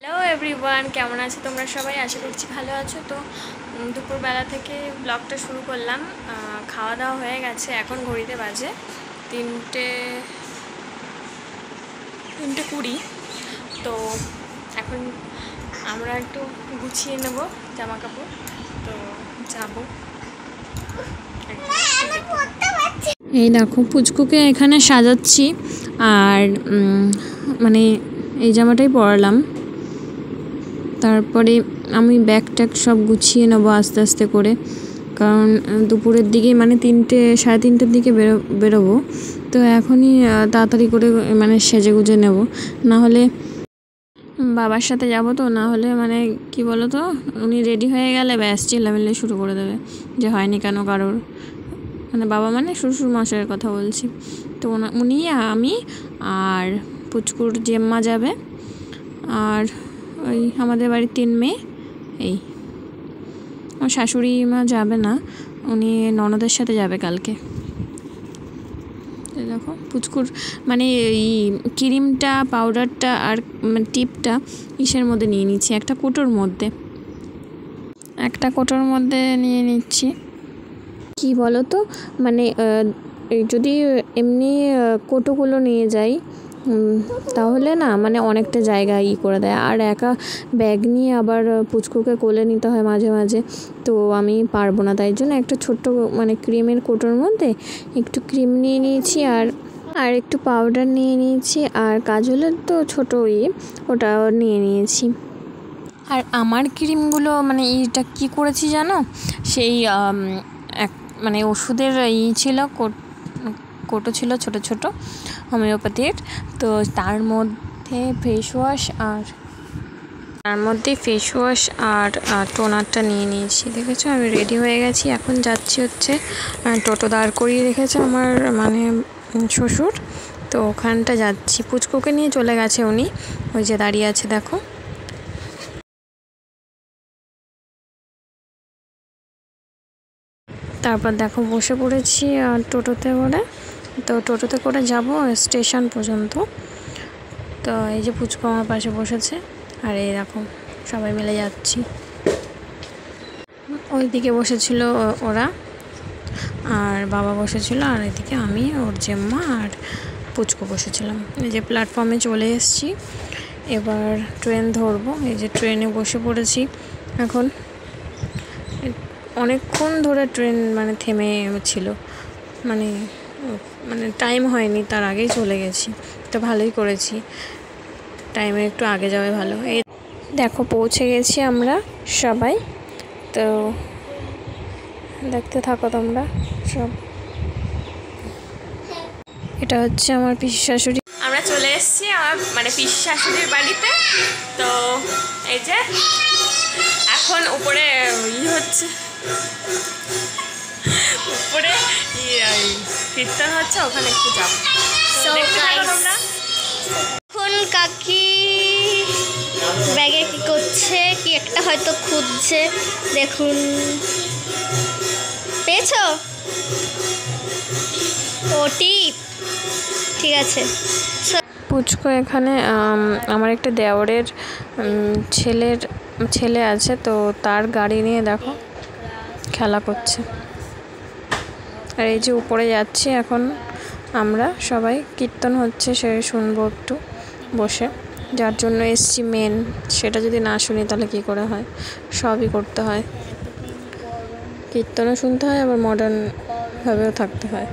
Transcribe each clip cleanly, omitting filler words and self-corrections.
Hello everyone, কেমন আছো তোমরা সবাই? আশা করছি ভালো আছো। তো দুপুরবেলা থেকে ব্লগটা শুরু করলাম। খাওয়া দাওয়া হয়ে গেছে, এখন ঘড়িতে বাজে 3:20। তো এখন আমরা একটু গুছিয়ে নেব জামা কাপড়, তো যাবো। এই দেখো পুচকুকে এখানে সাজাচ্ছি, আর মানে এই জামাটাই পরালাম। তারপরে আমি ব্যাগ ট্যাগ সব গুছিয়ে নেবো আস্তে আস্তে করে, কারণ দুপুরের দিকে মানে 3:30 দিকে বেরোবো। তো এখনই তাড়াতাড়ি করে মানে সেজে গুজে নেব, না হলে বাবার সাথে যাব। তো না হলে মানে কি বলো তো, উনি রেডি হয়ে গেলে ব্যাস চিল্লামিল্লি শুরু করে দেবে যে হয়নি কেন কারোর। মানে বাবা মানে শ্বশুর মশাইয়ের কথা বলছি। তো উনি, আমি আর পুচকুর জেম্মা যাবে, আর ওই আমাদের বাড়ির 3 মেয়ে। এই আমার শাশুড়ি মা যাবে না, উনি ননদের সাথে যাবে কালকে। দেখো পুচকুর মানে এই ক্রিমটা, পাউডারটা আর টিপটা ইসের মধ্যে নিয়ে নিচ্ছি, একটা কোটোর মধ্যে নিয়ে নিচ্ছি। কি বলো তো, মানে যদি এমনি কোটোগুলো নিয়ে যাই তাহলে না মানে অনেকটা জায়গা করে দেয়, আর একা ব্যাগ নিয়ে আবার পুচকুকে কোলে নিতে হয় মাঝে মাঝে, তো আমি পারবো না। তাই জন্য একটা ছোট্ট মানে ক্রিমের কোটোর মধ্যে একটু ক্রিম নিয়ে নিয়েছি, আর একটু পাউডার নিয়ে নিয়েছি, আর কাজলের তো ছোটো ওটাও নিয়ে নিয়েছি। আর আমার ক্রিমগুলো মানে এইটা কী করেছি জানো, সেই মানে ওষুধের ছিল, কোটো ছিল ছোট ছোট হোমিওপ্যাথির। তো তার মধ্যে ফেস ওয়াশ আর টোনারটা নিয়ে নিয়েছি। দেখেছো আমি রেডি হয়ে গেছি, এখন যাচ্ছি হচ্ছে টোটো দাঁড় করিয়ে রেখেছে আমার মানে শ্বশুর, তো ওখানটা যাচ্ছি। পুচকুকে নিয়ে চলে গেছে উনি, ওই যে দাঁড়িয়ে আছে দেখো। তারপর দেখো বসে পড়েছি টোটোতে করে, তো টোটোতে করে যাব স্টেশন পর্যন্ত। তো এই যে পুচকু আমার পাশে বসেছে, আর এই দেখো সবাই মিলে যাচ্ছি। ওইদিকে বসেছিল ওরা, আর বাবা বসেছিল, আর এদিকে আমি, ওর জেম্মা আর পুচকু বসেছিলাম। এই যে প্ল্যাটফর্মে চলে এসেছি, এবার ট্রেন ধরবো। এই যে ট্রেনে বসে পড়েছি। এখন অনেকক্ষণ ধরে ট্রেন মানে থেমে ছিল, মানে টাইম হয়নি, তার আগেই চলে গেছি। তো ভালোই করেছি, টাইমে একটু আগে যাওয়াই ভালো। এই দেখো পৌঁছে গেছি আমরা সবাই, তো দেখতে থাকো তোমরা সব। এটা হচ্ছে আমার পিসি শাশুড়ি। আমরা চলে এসেছি আমার মানে পিসি শাশুড়ির বাড়িতে। তো এই যে এখন উপরে হচ্ছে, উপরে কীর্তন হচ্ছে, ওখানে একটু যাবো। তোমরা এখন কাকি ব্যাগে কি করছে, কি একটা হয়তো খুঁজছে, দেখুন। পেয়েছো? ও টিপ, ঠিক আছে। পুচকু এখানে আমার একটা দেওরের ছেলে আছে, তো তার গাড়ি নিয়ে দেখো খেলা করছে। আর এই যে উপরে যাচ্ছি এখন আমরা সবাই, কীর্তন হচ্ছে সে শুনবো একটু বসে, যার জন্য এসছি মেন। সেটা যদি না শুনি তাহলে কী করে হয়, সবই করতে হয়, কীর্তনও শুনতে হয়, আবার মডার্নভাবেও থাকতে হয়।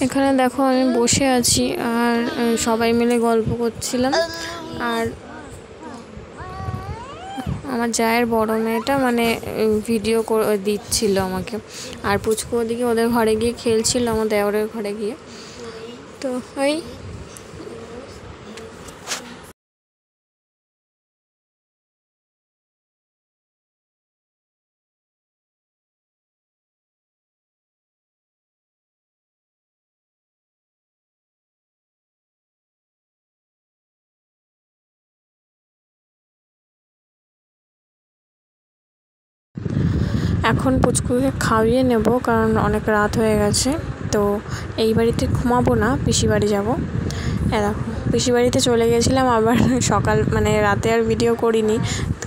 এখানে দেখো আমি বসে আছি, আর সবাই মিলে গল্প করছিলাম, আর আমার জায়ের বড় মেয়েটা মানে ভিডিও দিচ্ছিল আমাকে, আর পুচকু ওদিকে ওদের ঘরে গিয়ে খেলছিল, আমার দেওরের ঘরে গিয়ে। তো ওই এখন পুচকুকে খাইয়ে নেব, কারণ অনেক রাত হয়ে গেছে। তো এই বাড়িতে ঘুমাবো না, পিসি বাড়ি যাবো। দেখো পিসি বাড়িতে চলে গেছিলাম, আবার সকাল মানে রাতে আর ভিডিও করিনি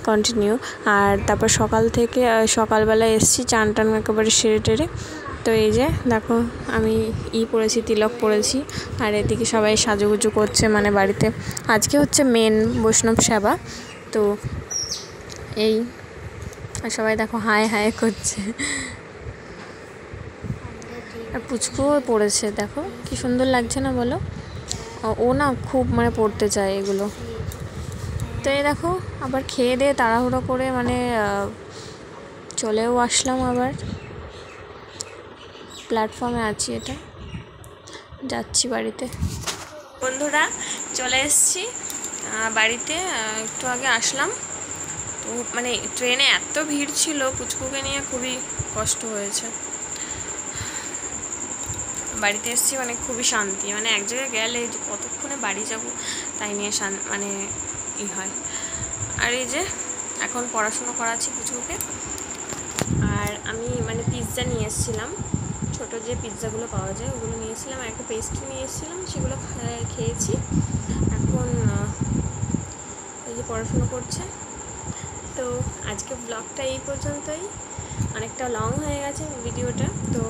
কন্টিনিউ। আর তারপর সকাল থেকে সকালবেলা এসেছি, চান টান একেবারে সেরে টেরে। তো এই যে দেখো আমি পরেছি, তিলক পরেছি, আর এদিকে সবাই সাজুগুজু করছে, মানে বাড়িতে আজকে হচ্ছে মেন বৈষ্ণব সেবা। তো এই সবাই দেখো হায় হায় করছে, আর পুচকুও পড়েছে, দেখো কি সুন্দর লাগছে না বলো? ও না খুব মানে পড়তে চায় এগুলো। তো এই দেখো আবার খেয়ে দিয়ে তাড়াহুড়ো করে মানে চলেও আসলাম, আবার প্ল্যাটফর্মে আছি, এটা যাচ্ছি বাড়িতে। বন্ধুরা চলে এসেছি বাড়িতে, একটু আগে আসলাম। তো মানে ট্রেনে এত ভিড় ছিল, পুচকুকে নিয়ে খুবই কষ্ট হয়েছে। বাড়িতে এসেছি মানে খুবই শান্তি, মানে এক জায়গায় গেলে যে কতক্ষণে বাড়ি যাব তাই নিয়ে মানে হয়। আর এই যে এখন পড়াশুনো করাচ্ছি পুচকুকে। আর আমি মানে পিৎজা নিয়ে এসেছিলাম, ছোটো যে পিৎজাগুলো পাওয়া যায় ওগুলো নিয়ে এসেছিলাম, আর একটা পেস্ট্রি নিয়ে এসেছিলাম, সেগুলো খেয়েছি। এখন এই যে পড়াশুনো করছে। তো আজকে ব্লগটা এই পর্যন্তই, অনেকটা লং হয়ে গেছে ভিডিওটা। তো